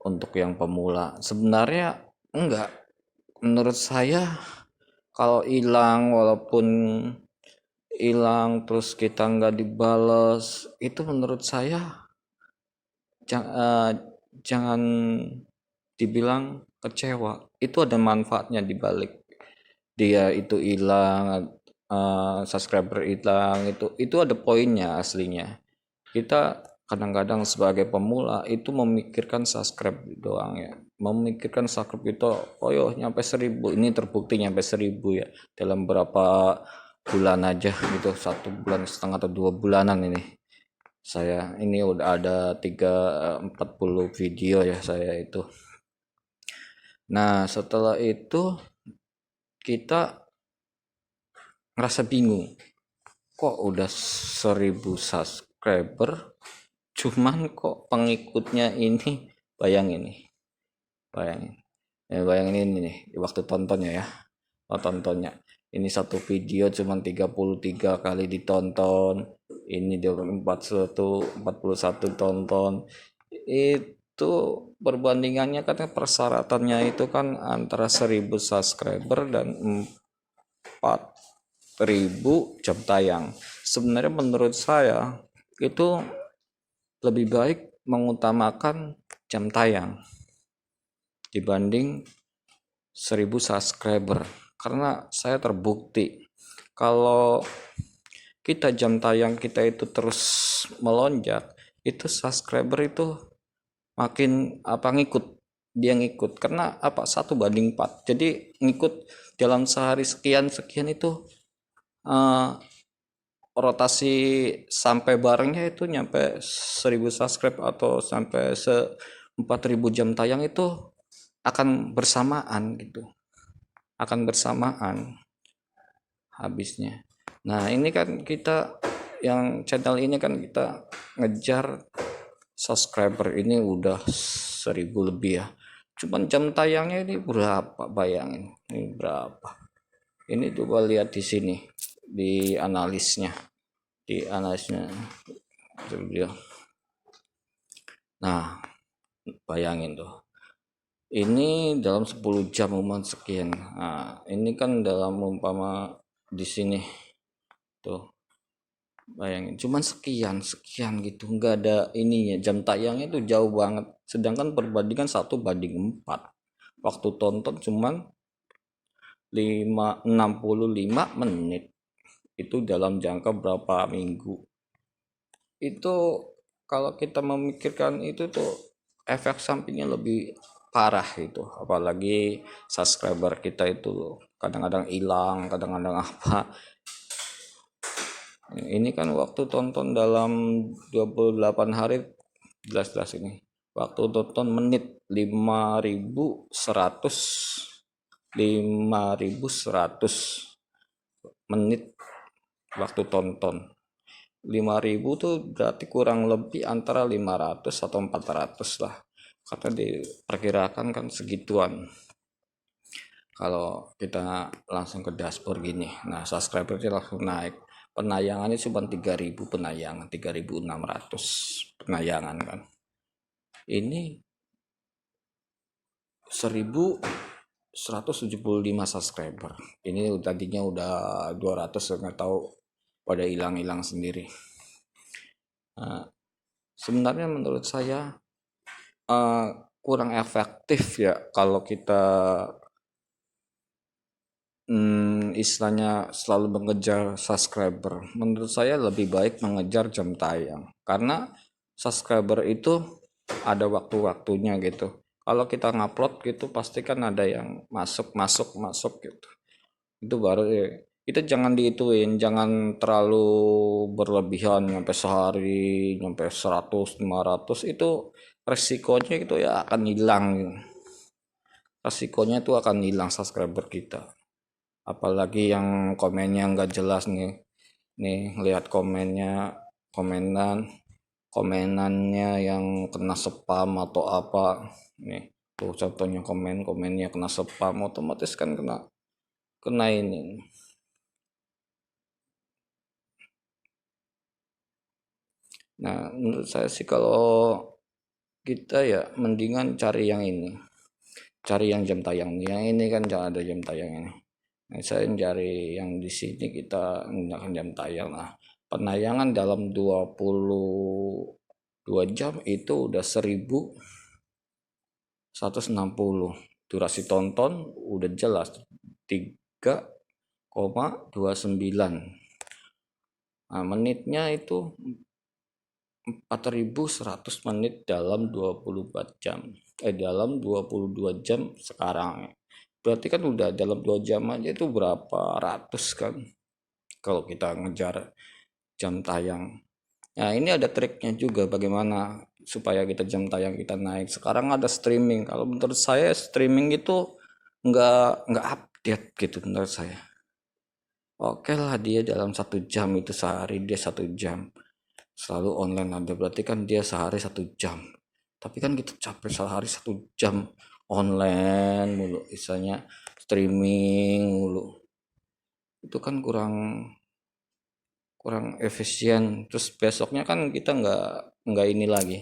untuk yang pemula. Sebenarnya enggak. Menurut saya kalau hilang, walaupun hilang terus kita nggak dibales, itu menurut saya jangan dibilang kecewa. Itu ada manfaatnya di balik dia itu hilang, subscriber hilang, itu ada poinnya aslinya. Kita kadang-kadang sebagai pemula itu memikirkan subscribe doang ya, memikirkan subscribe itu, oh yo nyampe 1.000, ini terbukti nyampe 1.000 ya dalam berapa bulan aja gitu, 1,5 bulan atau 2 bulanan ini. Saya ini udah ada 40 video ya saya itu. Nah setelah itu kita ngerasa bingung, kok udah 1.000 subscriber cuman kok pengikutnya ini, bayangin nih, bayangin bayangin ini nih waktu tontonnya ya, tontonnya ini satu video cuman 33 kali ditonton, ini 41 tonton. Itu perbandingannya kan persyaratannya itu kan antara 1.000 subscriber dan 4.000 jam tayang. Sebenarnya menurut saya itu lebih baik mengutamakan jam tayang dibanding 1.000 subscriber, karena saya terbukti kalau kita jam tayang kita itu terus melonjak, itu subscriber itu makin ngikut, dia ngikut karena 1 banding 4, jadi ngikut dalam sehari sekian sekian itu, eh, rotasi sampai barengnya itu nyampe 1.000 subscribe atau sampai 4.000 jam tayang itu akan bersamaan gitu, akan bersamaan habisnya. Nah ini kan kita yang channel ini kan kita ngejar subscriber ini udah 1.000 lebih ya, cuman jam tayangnya ini berapa, bayangin ini berapa. Ini coba lihat di sini di analisnya, dia. Nah bayangin tuh, ini dalam 10 jam sekian. Nah ini kan dalam umpama di sini tuh, bayangin cuman sekian sekian gitu, nggak ada ininya, jam tayangnya itu jauh banget, sedangkan perbandingan 1 banding 4, waktu tonton cuman 65 menit, itu dalam jangka berapa minggu. Itu kalau kita memikirkan itu tuh efek sampingnya lebih parah itu, apalagi subscriber kita itu kadang-kadang hilang, kadang-kadang apa. Ini kan waktu tonton dalam 28 hari, jelas-jelas ini waktu tonton menit 5.100 menit waktu tonton. 5.000 tuh berarti kurang lebih antara 500 atau 400 lah, kata diperkirakan kan segituan kalau kita langsung ke dashboard gini. Nah subscribernya langsung naik, penayangannya cuma 3.000 penayangan, 3.600 penayangan kan. Ini 1.175 subscriber, ini tadinya udah 200, nggak tahu pada hilang-hilang sendiri. Nah, sebenarnya menurut saya kurang efektif ya kalau kita istilahnya selalu mengejar subscriber. Menurut saya lebih baik mengejar jam tayang, karena subscriber itu ada waktu-waktunya gitu. Kalau kita ngupload gitu pasti kan ada yang masuk gitu. Itu baru ya. Itu jangan diituin, jangan terlalu berlebihan nyampe sehari, nyampe 100, 500, itu resikonya itu ya akan hilang. Resikonya itu akan hilang subscriber kita. Apalagi yang komennya nggak jelas nih. Nih, lihat komennya, komenan, komenannya yang kena spam atau apa. Nih, tuh contohnya komennya kena spam, otomatis kan kena kena ini. Nah, menurut saya sih kalau kita ya mendingan cari yang ini, cari yang jam tayang. Yang ini kan jangan ada jam tayang ini. Nah, saya cari yang di sini, kita menggunakan jam tayang. Nah, penayangan dalam 22 jam itu udah 1160. Durasi tonton udah jelas 3,29. Nah, menitnya itu 4100 menit dalam 24 jam. Dalam 22 jam sekarang. Berarti kan udah dalam 2 jam aja itu berapa ratus kan kalau kita ngejar jam tayang. Nah, ini ada triknya juga bagaimana supaya kita jam tayang kita naik. Sekarang ada streaming. Kalau menurut saya streaming itu nggak update gitu menurut saya. Oke lah, dia dalam 1 jam itu, sehari dia 1 jam selalu online ada, berarti kan dia sehari 1 jam. Tapi kan kita capek sehari 1 jam online mulu, misalnya streaming mulu, itu kan kurang kurang efisien. Terus besoknya kan kita nggak ini lagi,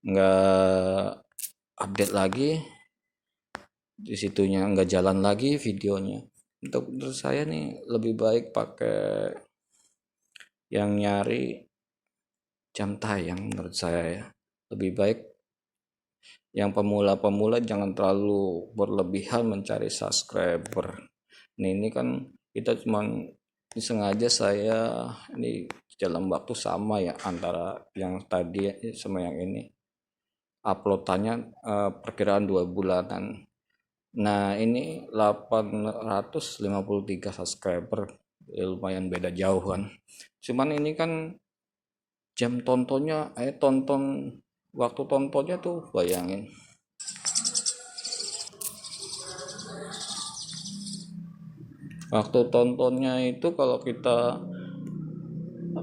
nggak update lagi, di situnya nggak jalan lagi videonya. Untuk menurut saya nih lebih baik pakai yang nyari jam tayang menurut saya ya. Lebih baik yang pemula-pemula jangan terlalu berlebihan mencari subscriber. Nah, ini kan kita cuman sengaja, saya ini dalam waktu sama ya antara yang tadi sama yang ini, uploadannya perkiraan 2 bulanan. Nah, ini 853 subscriber, ya lumayan beda jauh kan. Cuman ini kan jam tontonnya, waktu tontonnya tuh bayangin. Waktu tontonnya itu kalau kita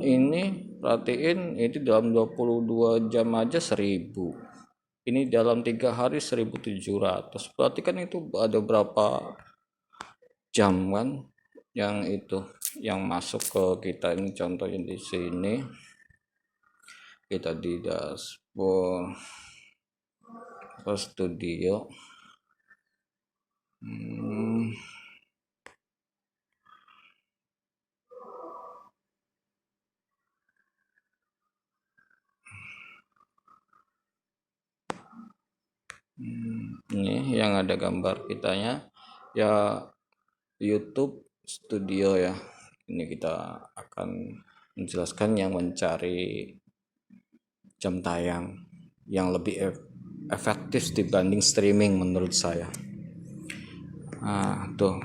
ini perhatiin, itu dalam 22 jam aja 1000. Ini dalam 3 hari 1700. Berarti kan itu ada berapa jam kan yang itu yang masuk ke kita. Ini contohnya di sini, kita di dashboard ke studio. Ini yang ada gambar kitanya ya, YouTube Studio ya. Ini kita akan menjelaskan yang mencari jam tayang yang lebih efektif dibanding streaming menurut saya. Nah, tuh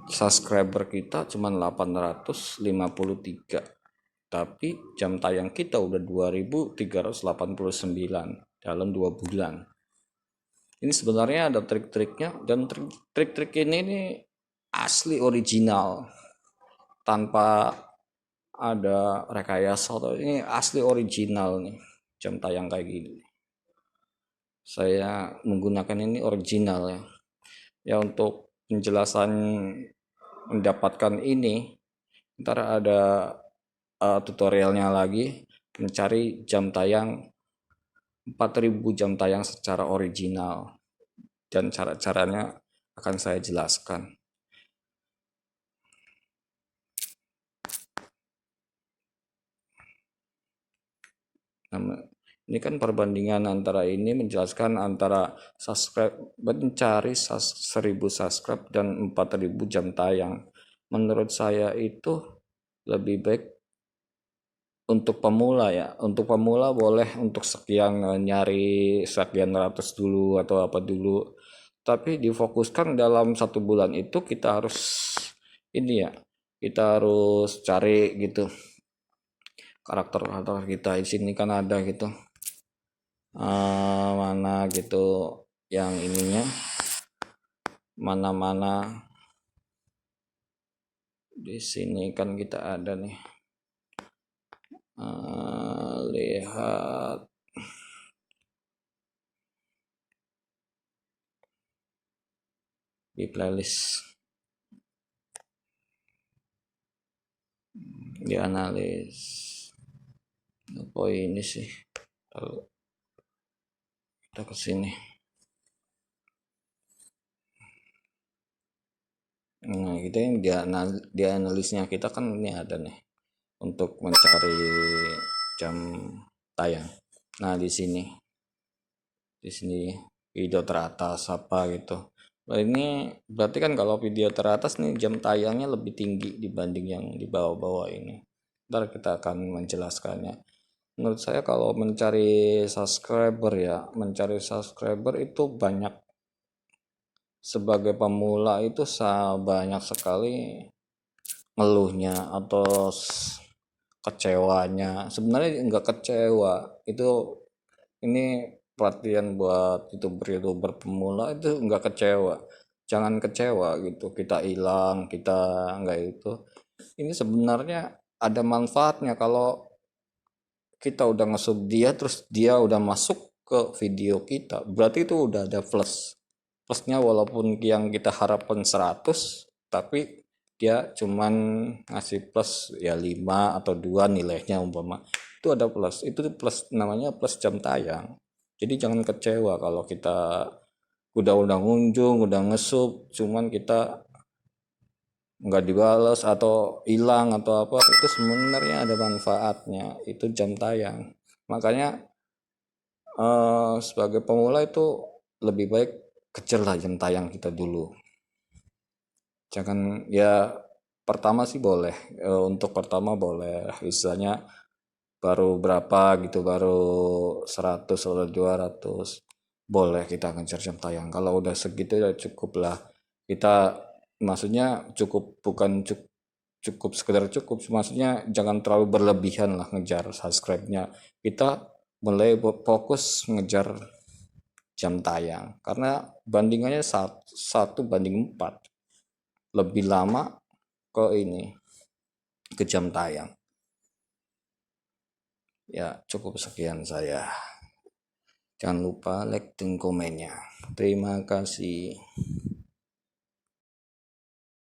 subscriber kita cuma 853, tapi jam tayang kita udah 2389 dalam 2 bulan. Ini sebenarnya ada trik-triknya, dan trik-trik ini nih asli original, tanpa ada rekayasa. Ini asli original nih jam tayang kayak gini. Saya menggunakan ini original ya. Ya, untuk penjelasan mendapatkan ini, ntar ada tutorialnya lagi, mencari jam tayang 4000 jam tayang secara original, dan cara-caranya akan saya jelaskan. Ini kan perbandingan antara ini, menjelaskan antara subscribe, mencari 1000 subscribe dan 4000 jam tayang. Menurut saya itu lebih baik untuk pemula ya. Untuk pemula boleh untuk sekian, nyari sekian ratus dulu atau apa dulu. Tapi difokuskan dalam 1 bulan itu kita harus ini ya. Kita harus cari gitu karakter kita. Di sini kan ada gitu. Mana gitu yang ininya, mana-mana di sini kan kita ada nih. Lihat di playlist, di analis. Apa ini sih? Lalu kita ke sini. Nah, kita yang dia analisnya kita kan ini ada nih untuk mencari jam tayang. Nah, di sini video teratas apa gitu. Nah, ini berarti kan kalau video teratas nih jam tayangnya lebih tinggi dibanding yang di bawah-bawah ini. Ntar kita akan menjelaskannya. Menurut saya kalau mencari subscriber itu banyak, sebagai pemula itu banyak sekali ngeluhnya atau kecewanya. Sebenarnya enggak kecewa, itu ini pelatihan buat youtuber pemula, itu enggak kecewa, jangan kecewa gitu kita hilang, kita enggak itu. Ini sebenarnya ada manfaatnya. Kalau kita udah nge dia terus dia udah masuk ke video kita, berarti itu udah ada plusnya, walaupun yang kita harapkan 100 tapi dia cuman ngasih plus ya 5 atau 2 nilainya umpama, itu ada plus, itu plus, namanya plus jam tayang. Jadi jangan kecewa kalau kita udah ngunjung, udah ngesub, cuman kita nggak dibalas atau hilang atau apa, itu sebenarnya ada manfaatnya, itu jam tayang. Makanya sebagai pemula itu lebih baik kejarlah jam tayang kita dulu. Jangan ya, pertama sih boleh, untuk pertama boleh, misalnya baru berapa gitu, baru 100 atau 200, boleh kita ngejar jam tayang. Kalau udah segitu ya cukup lah. Kita maksudnya cukup, bukan cukup sekedar cukup, maksudnya jangan terlalu berlebihan lah ngejar subscribe-nya. Kita mulai fokus ngejar jam tayang, karena bandingannya 1 banding 4, lebih lama ke ini, ke jam tayang. Ya cukup sekian saya, jangan lupa like dan komennya. Terima kasih.